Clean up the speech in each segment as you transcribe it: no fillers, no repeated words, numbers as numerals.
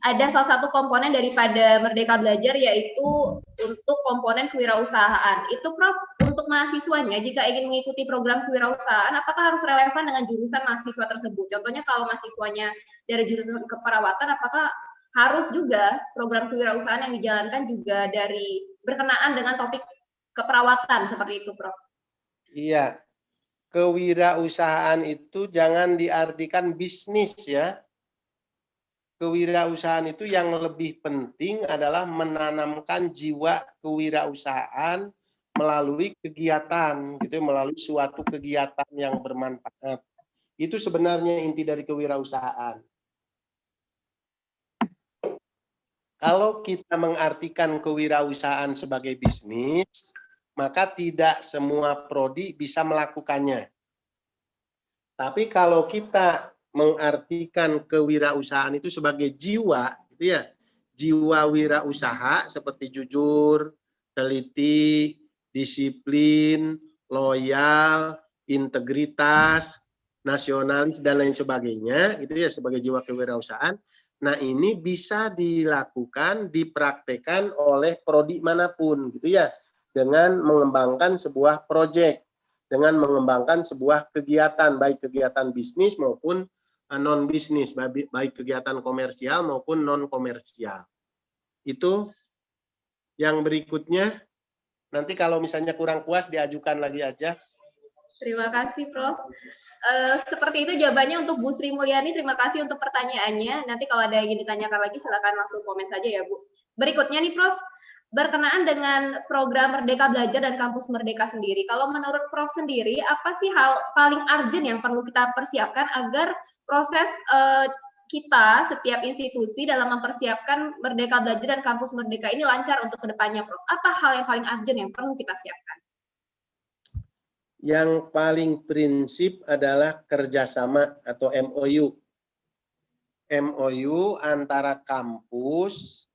ada salah satu komponen daripada Merdeka Belajar yaitu untuk komponen kewirausahaan. Itu Prof, untuk mahasiswanya jika ingin mengikuti program kewirausahaan, apakah harus relevan dengan jurusan mahasiswa tersebut? Contohnya kalau mahasiswanya dari jurusan keperawatan, apakah harus juga program kewirausahaan yang dijalankan juga dari berkenaan dengan topik keperawatan seperti itu, Prof? Iya, kewirausahaan itu jangan diartikan bisnis ya. Kewirausahaan itu yang lebih penting adalah menanamkan jiwa kewirausahaan melalui kegiatan, gitu, melalui suatu kegiatan yang bermanfaat. Itu sebenarnya inti dari kewirausahaan. Kalau kita mengartikan kewirausahaan sebagai bisnis, maka tidak semua prodi bisa melakukannya. Tapi kalau kita mengartikan kewirausahaan itu sebagai jiwa, gitu ya, jiwa wirausaha seperti jujur, teliti, disiplin, loyal, integritas, nasionalis dan lain sebagainya, gitu ya, sebagai jiwa kewirausahaan. Nah, ini bisa dilakukan, dipraktekkan oleh prodi manapun, gitu ya, dengan mengembangkan sebuah proyek, dengan mengembangkan sebuah kegiatan, baik kegiatan bisnis maupun non bisnis, baik kegiatan komersial maupun non komersial. Itu yang berikutnya. Nanti kalau misalnya kurang puas diajukan lagi aja. Terima kasih, Prof. Seperti itu jawabannya untuk Bu Sri Mulyani. Terima kasih untuk pertanyaannya. Nanti kalau ada yang ingin ditanyakan lagi, silakan langsung komen saja ya, Bu. Berikutnya nih, Prof. Berkenaan dengan program Merdeka Belajar dan Kampus Merdeka sendiri. Kalau menurut Prof sendiri, apa sih hal paling urgent yang perlu kita persiapkan agar proses kita, setiap institusi dalam mempersiapkan Merdeka Belajar dan Kampus Merdeka ini lancar untuk kedepannya, Prof? Apa hal yang paling urgent yang perlu kita siapkan? Yang paling prinsip adalah kerjasama atau MOU. MOU antara kampus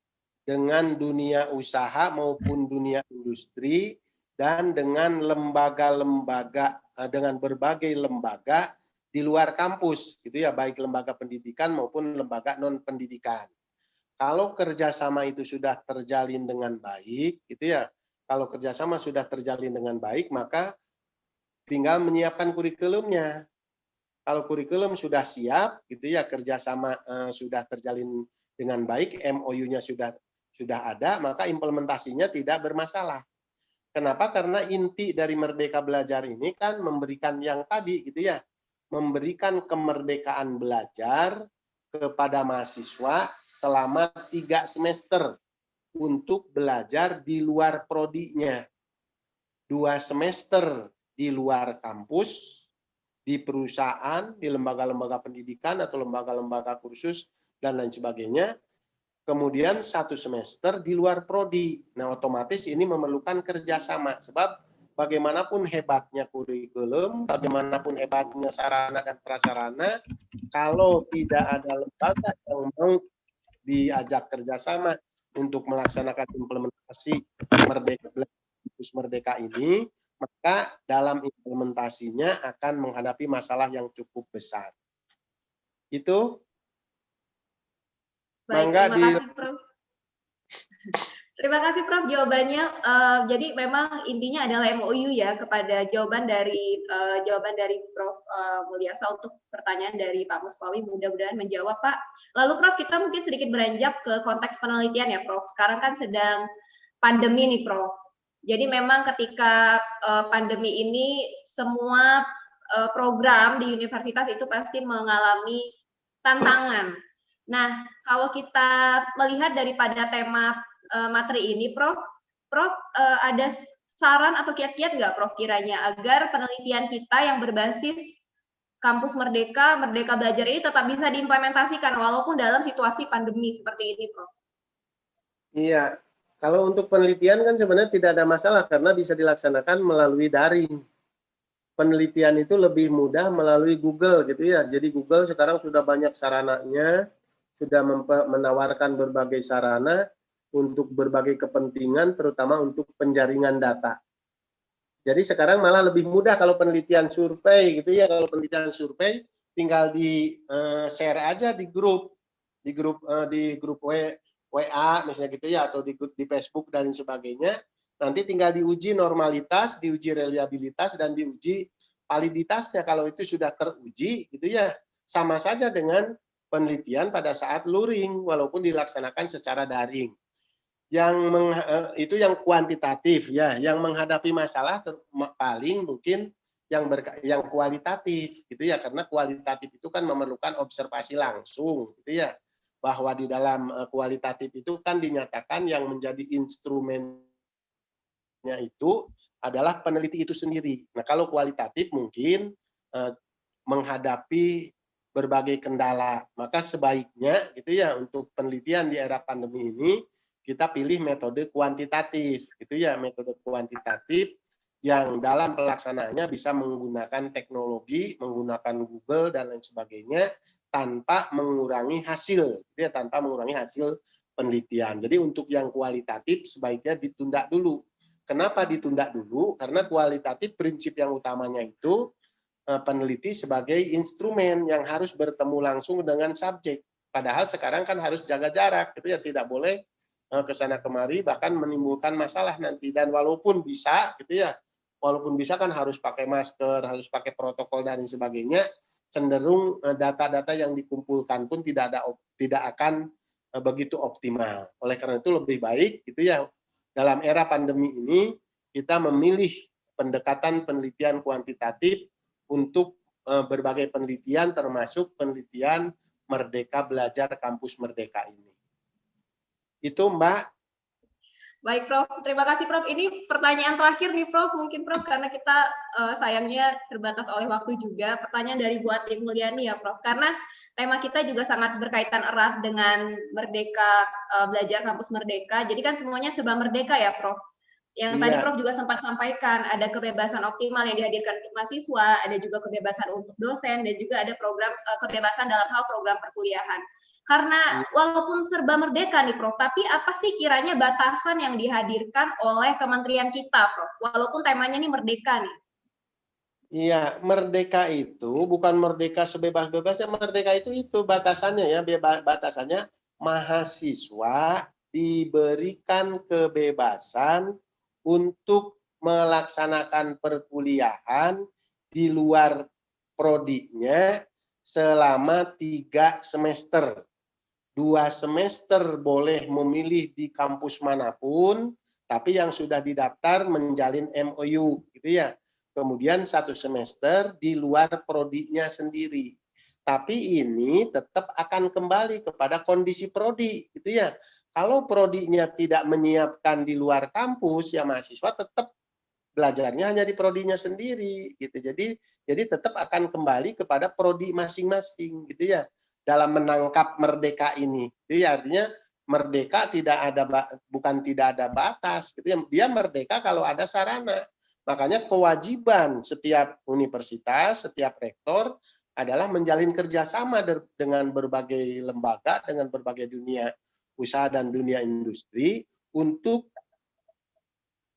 dengan dunia usaha maupun dunia industri dan dengan lembaga-lembaga, dengan berbagai lembaga di luar kampus, gitu ya, baik lembaga pendidikan maupun lembaga non pendidikan. Kalau kerjasama itu sudah terjalin dengan baik, gitu ya, kalau kerjasama sudah terjalin dengan baik, maka tinggal menyiapkan kurikulumnya. Kalau kurikulum sudah siap, gitu ya, kerjasama sudah terjalin dengan baik, MOU-nya sudah ada, maka implementasinya tidak bermasalah. Kenapa? Karena inti dari Merdeka Belajar ini kan memberikan yang tadi, gitu ya, memberikan kemerdekaan belajar kepada mahasiswa selama 3 semester untuk belajar di luar prodinya. 2 semester di luar kampus, di perusahaan, di lembaga-lembaga pendidikan atau lembaga-lembaga kursus dan lain sebagainya. Kemudian 1 semester di luar prodi. Nah, otomatis ini memerlukan kerjasama. Sebab bagaimanapun hebatnya kurikulum, bagaimanapun hebatnya sarana dan prasarana, kalau tidak ada lembaga yang mau diajak kerjasama untuk melaksanakan implementasi Merdeka Belajar Merdeka ini, maka dalam implementasinya akan menghadapi masalah yang cukup besar. Itu. Baik, terima kasih, Prof. Terima kasih, Prof, jawabannya. Jadi memang intinya adalah MOU ya, kepada jawaban dari Prof Mulyasa untuk pertanyaan dari Pak Muspawi. Mudah-mudahan menjawab, Pak. Lalu, Prof, kita mungkin sedikit beranjak ke konteks penelitian ya, Prof. Sekarang kan sedang pandemi nih, Prof. Jadi memang ketika pandemi ini semua program di universitas itu pasti mengalami tantangan. Nah, kalau kita melihat daripada tema materi ini, Prof, ada saran atau kiat-kiat nggak, Prof, kiranya agar penelitian kita yang berbasis Kampus Merdeka, Merdeka Belajar ini tetap bisa diimplementasikan walaupun dalam situasi pandemi seperti ini, Prof? Iya, kalau untuk penelitian kan sebenarnya tidak ada masalah karena bisa dilaksanakan melalui daring. Penelitian itu lebih mudah melalui Google, gitu ya. Jadi Google sekarang sudah banyak sarananya, sudah menawarkan berbagai sarana untuk berbagai kepentingan, terutama untuk penjaringan data. Jadi sekarang malah lebih mudah kalau penelitian survei, gitu ya. Kalau penelitian survei tinggal di share aja di grup. di grup WA misalnya gitu ya, atau di Facebook dan lain sebagainya. Nanti tinggal diuji normalitas, diuji reliabilitas, dan diuji validitasnya. Kalau itu sudah teruji gitu ya, sama saja dengan penelitian pada saat luring walaupun dilaksanakan secara daring. Itu yang kuantitatif ya, yang menghadapi masalah paling mungkin yang kualitatif gitu ya, karena kualitatif itu kan memerlukan observasi langsung gitu ya, bahwa di dalam kualitatif itu kan dinyatakan yang menjadi instrumennya itu adalah peneliti itu sendiri. Nah, kalau kualitatif mungkin menghadapi berbagai kendala, maka sebaiknya gitu ya, untuk penelitian di era pandemi ini kita pilih metode kuantitatif gitu ya, metode kuantitatif yang dalam pelaksanaannya bisa menggunakan teknologi, menggunakan Google dan lain sebagainya tanpa mengurangi hasil, gitu ya, tanpa mengurangi hasil penelitian. Jadi untuk yang kualitatif sebaiknya ditunda dulu. Kenapa ditunda dulu? Karena kualitatif prinsip yang utamanya itu peneliti sebagai instrumen yang harus bertemu langsung dengan subjek. Padahal sekarang kan harus jaga jarak, gitu ya, tidak boleh ke sana kemari, bahkan menimbulkan masalah nanti. Dan walaupun bisa, gitu ya, walaupun bisa kan harus pakai masker, harus pakai protokol dan sebagainya, cenderung data-data yang dikumpulkan pun tidak akan begitu optimal. Oleh karena itu lebih baik, gitu ya, dalam era pandemi ini kita memilih pendekatan penelitian kuantitatif untuk berbagai penelitian, termasuk penelitian Merdeka Belajar Kampus Merdeka ini. Itu Mbak. Baik Prof, terima kasih Prof. Ini pertanyaan terakhir nih Prof, mungkin Prof, karena kita sayangnya terbatas oleh waktu juga. Pertanyaan dari Bu Ati Mulyani ya Prof, karena tema kita juga sangat berkaitan erat dengan Merdeka Belajar Kampus Merdeka. Jadi kan semuanya serba merdeka ya Prof. Yang tadi Prof juga sempat sampaikan, ada kebebasan optimal yang dihadirkan untuk mahasiswa, ada juga kebebasan untuk dosen, dan juga ada program kebebasan dalam hal program perkuliahan. Karena walaupun serba merdeka nih Prof, tapi apa sih kiranya batasan yang dihadirkan oleh kementerian kita Prof, walaupun temanya nih merdeka nih? Iya, merdeka itu bukan merdeka sebebas-bebasnya, merdeka itu batasannya ya, batasannya mahasiswa diberikan kebebasan untuk melaksanakan perkuliahan di luar prodinya selama 3 semester. 2 semester boleh memilih di kampus manapun, tapi yang sudah didaftar menjalin MOU gitu ya. Kemudian 1 semester di luar prodinya sendiri. Tapi ini tetap akan kembali kepada kondisi prodi gitu ya. Kalau prodinya tidak menyiapkan di luar kampus, ya mahasiswa tetap belajarnya hanya di prodinya sendiri gitu. Jadi tetap akan kembali kepada prodi masing-masing gitu ya, dalam menangkap merdeka ini. Jadi artinya merdeka bukan tidak ada batas gitu ya. Dia merdeka kalau ada sarana. Makanya kewajiban setiap universitas, setiap rektor adalah menjalin kerjasama dengan berbagai lembaga, dengan berbagai dunia usaha dan dunia industri untuk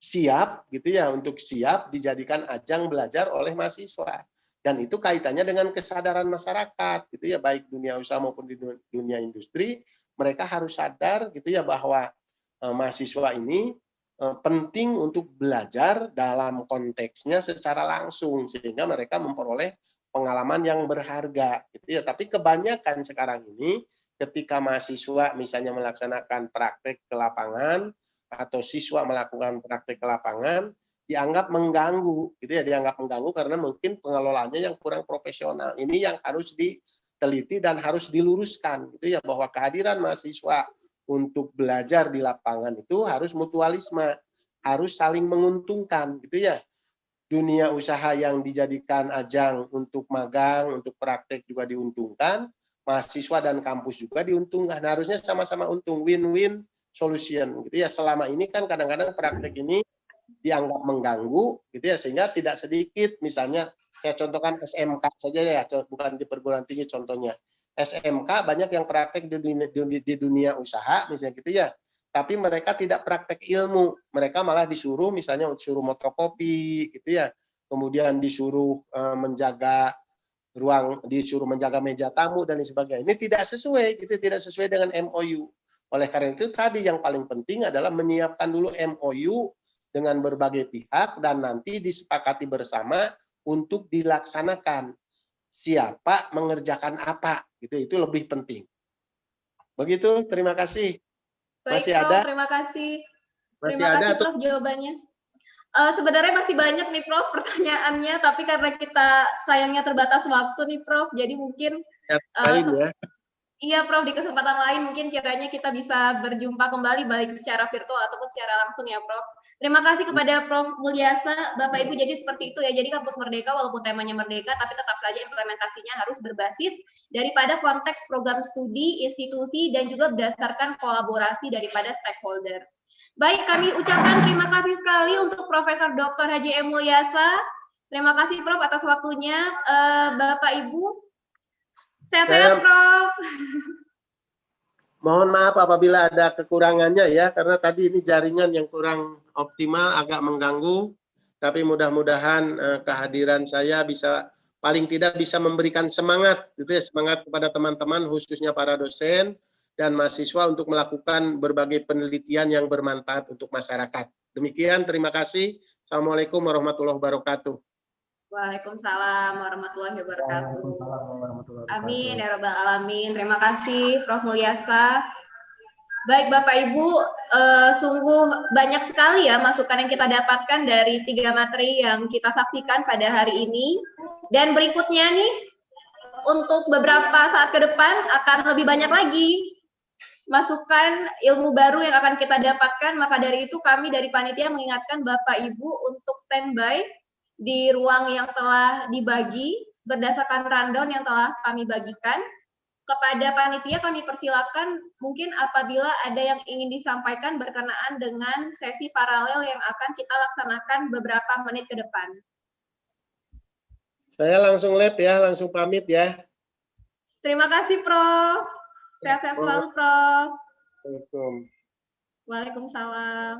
siap gitu ya, untuk siap dijadikan ajang belajar oleh mahasiswa. Dan itu kaitannya dengan kesadaran masyarakat gitu ya, baik dunia usaha maupun di dunia industri, mereka harus sadar gitu ya bahwa mahasiswa ini penting untuk belajar dalam konteksnya secara langsung sehingga mereka memperoleh pengalaman yang berharga gitu ya. Tapi kebanyakan sekarang ini ketika mahasiswa misalnya melaksanakan praktek ke lapangan atau siswa melakukan praktek ke lapangan dianggap mengganggu gitu ya, dianggap mengganggu karena mungkin pengelolaannya yang kurang profesional. Ini yang harus diteliti dan harus diluruskan gitu ya, bahwa kehadiran mahasiswa untuk belajar di lapangan itu harus mutualisme, harus saling menguntungkan gitu ya. Dunia usaha yang dijadikan ajang untuk magang, untuk praktek juga diuntungkan, mahasiswa dan kampus juga diuntungkan. Harusnya sama-sama untung, win-win solution gitu ya. Selama ini kan kadang-kadang praktek ini dianggap mengganggu gitu ya, sehingga tidak sedikit misalnya saya contohkan SMK saja ya, bukan di perguruan tinggi contohnya. SMK banyak yang praktek di dunia usaha misalnya gitu ya, tapi mereka tidak praktek ilmu, mereka malah disuruh misalnya disuruh motokopi gitu ya, kemudian disuruh menjaga disuruh menjaga meja tamu dan lain sebagainya. Ini tidak sesuai, itu tidak sesuai dengan MOU. Oleh karena itu tadi yang paling penting adalah menyiapkan dulu MOU dengan berbagai pihak dan nanti disepakati bersama untuk dilaksanakan. Siapa mengerjakan apa, itu lebih penting. Begitu, terima kasih. Baik, Masih Prof, ada? terima kasih. Masih Terima ada kasih, atau Prof, jawabannya. Sebenarnya masih banyak nih, Prof, pertanyaannya, tapi karena kita sayangnya terbatas waktu nih, Prof, jadi mungkin lain ya? iya, Prof, di kesempatan lain mungkin kiranya kita bisa berjumpa kembali, baik secara virtual ataupun secara langsung ya, Prof. Terima kasih kepada Prof. Mulyasa, Bapak Ibu. Jadi seperti itu ya. Jadi Kampus Merdeka walaupun temanya merdeka, tapi tetap saja implementasinya harus berbasis daripada konteks program studi, institusi, dan juga berdasarkan kolaborasi daripada stakeholder. Baik, kami ucapkan terima kasih sekali untuk Profesor Dr. Haji M. Mulyasa. Terima kasih, Prof, atas waktunya. Bapak Ibu, sehat-sehat, Prof. Mohon maaf apabila ada kekurangannya ya, karena tadi ini jaringan yang kurang optimal, agak mengganggu. Tapi mudah-mudahan kehadiran saya bisa paling tidak bisa memberikan semangat, gitu ya, semangat kepada teman-teman, khususnya para dosen dan mahasiswa untuk melakukan berbagai penelitian yang bermanfaat untuk masyarakat. Demikian, terima kasih. Assalamualaikum warahmatullahi wabarakatuh. Waalaikumsalam warahmatullahi wabarakatuh. Amin ya rabbal alamin. Terima kasih Prof. Mulyasa. Baik Bapak Ibu, sungguh banyak sekali ya masukan yang kita dapatkan dari 3 materi yang kita saksikan pada hari ini. Dan berikutnya nih, untuk beberapa saat ke depan akan lebih banyak lagi masukan ilmu baru yang akan kita dapatkan. Maka dari itu kami dari panitia mengingatkan Bapak Ibu untuk standby di ruang yang telah dibagi berdasarkan rundown yang telah kami bagikan. Kepada panitia kami persilakan mungkin apabila ada yang ingin disampaikan berkenaan dengan sesi paralel yang akan kita laksanakan beberapa menit ke depan. Saya langsung lab ya, langsung pamit ya. Terima kasih Prof. Sehat-sehat selalu Prof. Waalaikumsalam. Waalaikumsalam.